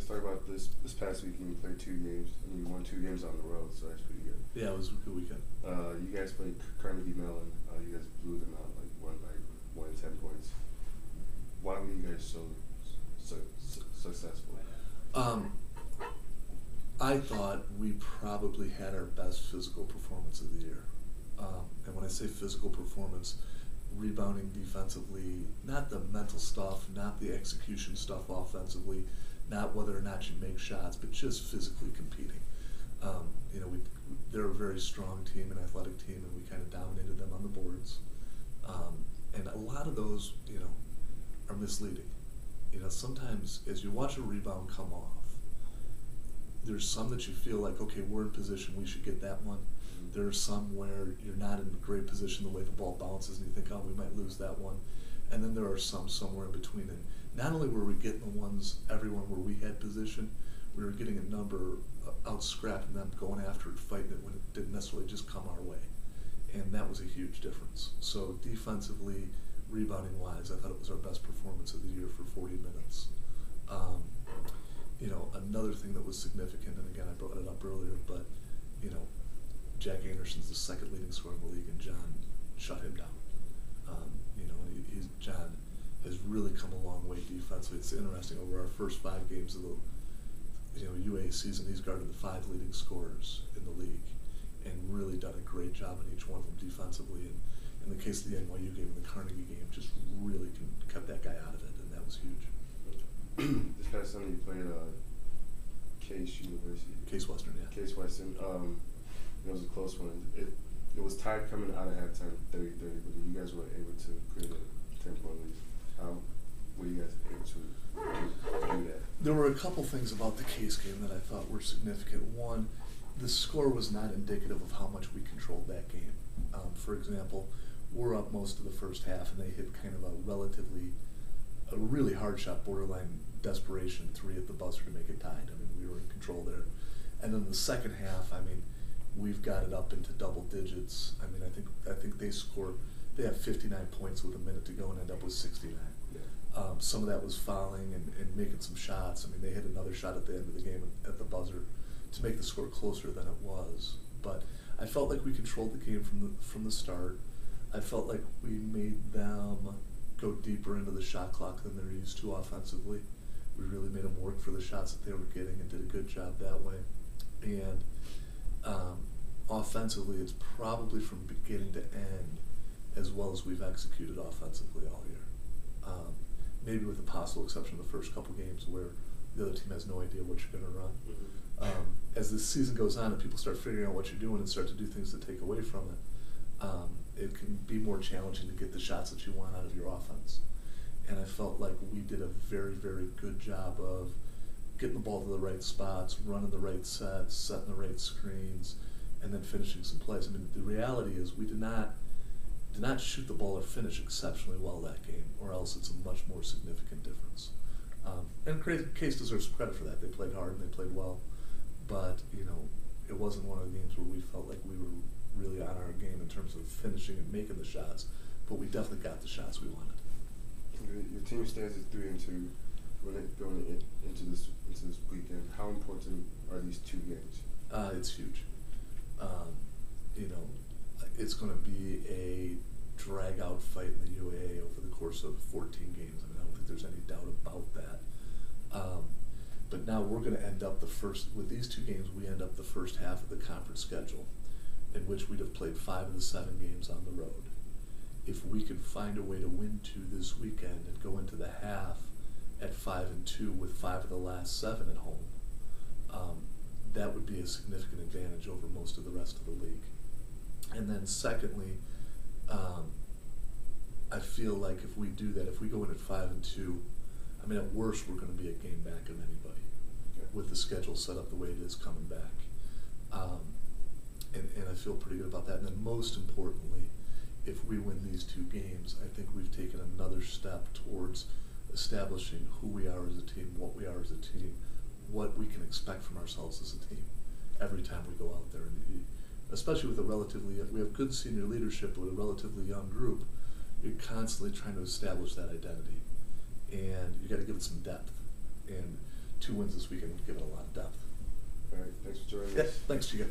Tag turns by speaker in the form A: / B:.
A: let's talk about this past weekend. You played 2 games, and you won 2 games on the road, so that's pretty good.
B: Yeah, it was a good weekend.
A: You guys played Carnegie Mellon. You guys blew them out, like won by 10 points. Why were you guys so successful?
B: I thought we probably had our best physical performance of the year. And when I say physical performance, rebounding defensively, not the mental stuff, not the execution stuff offensively, not whether or not you make shots, but just physically competing. They're a very strong team, an athletic team, and we kind of dominated them on the boards. And a lot of those, are misleading. Sometimes as you watch a rebound come off, there's some that you feel like, okay, we're in position, we should get that one. There are some where you're not in a great position the way the ball bounces and you think, oh, we might lose that one. And then there are some somewhere in between. And not only were we getting the ones, everyone where we had position, we were getting a number out scrapping them, going after it, fighting it when it didn't necessarily just come our way. And that was a huge difference. So defensively, rebounding-wise, I thought it was our best performance of the year for 40 minutes. Another thing that was significant, and again, I brought it up earlier, but, Jack Anderson's the second leading scorer in the league, and John shut him down. John has really come a long way defensively. It's interesting, over our first 5 games of the UA season, he's guarded the 5 leading scorers in the league and really done a great job in each one of them defensively. And in the case of the NYU game and the Carnegie game, just really kept that guy out of it, and that was huge.
A: This past Sunday you played Case University.
B: Case Western, yeah.
A: Case Western. It was a close one. It was tied coming out of halftime, 30-30, but you guys were able to create a 10-point lead. How were you guys able to do that?
B: There were a couple things about the Case game that I thought were significant. One, the score was not indicative of how much we controlled that game. For example, we're up most of the first half, and they hit kind of a really hard shot, borderline desperation 3 at the buzzer to make it tied. We were in control there. And then the second half, we've got it up into double digits. I think they have 59 points with a minute to go and end up with 69. Yeah. Some of that was fouling and making some shots. They hit another shot at the end of the game at the buzzer to make the score closer than it was. But I felt like we controlled the game from the start. I felt like we made them go deeper into the shot clock than they're used to offensively. We really made them work for the shots that they were getting and did a good job that way. And offensively, it's probably from beginning to end as well as we've executed offensively all year. Maybe with the possible exception of the first couple games where the other team has no idea what you're going to run. Mm-hmm. As the season goes on and people start figuring out what you're doing and start to do things that take away from it, it can be more challenging to get the shots that you want out of your offense. And I felt like we did a very, very good job of getting the ball to the right spots, running the right sets, setting the right screens, and then finishing some plays. The reality is we did not shoot the ball or finish exceptionally well that game, or else it's a much more significant difference. And Case deserves some credit for that. They played hard and they played well, but it wasn't one of the games where we felt like we were really on our game in terms of finishing and making the shots, but we definitely got the shots we wanted.
A: Your team stands at 3-2 going into this weekend. How important are these 2 games?
B: It's huge. It's going to be a drag-out fight in the UAA over the course of 14 games. I don't think there's any doubt about that. But now we're going to end up with these 2 games, we end up the first half of the conference schedule, in which we'd have played 5 of the 7 games on the road. If we could find a way to win 2 this weekend and go into the half at 5-2 with 5 of the last 7 at home, that would be a significant advantage over most of the rest of the league. And then secondly, I feel like if we do that, if we go in at 5-2, at worst we're going to be a game back of anybody. Okay. With the schedule set up the way it is coming back. And I feel pretty good about that. And then most importantly, if we win these 2 games, I think we've taken another step towards establishing who we are as a team, what we are as a team, what we can expect from ourselves as a team every time we go out there. And especially with we have good senior leadership, but with a relatively young group, you're constantly trying to establish that identity. And you got to give it some depth. And 2 wins this weekend would give it a lot of depth.
A: All right, thanks for joining
B: Yeah,
A: us.
B: thanks, Chika.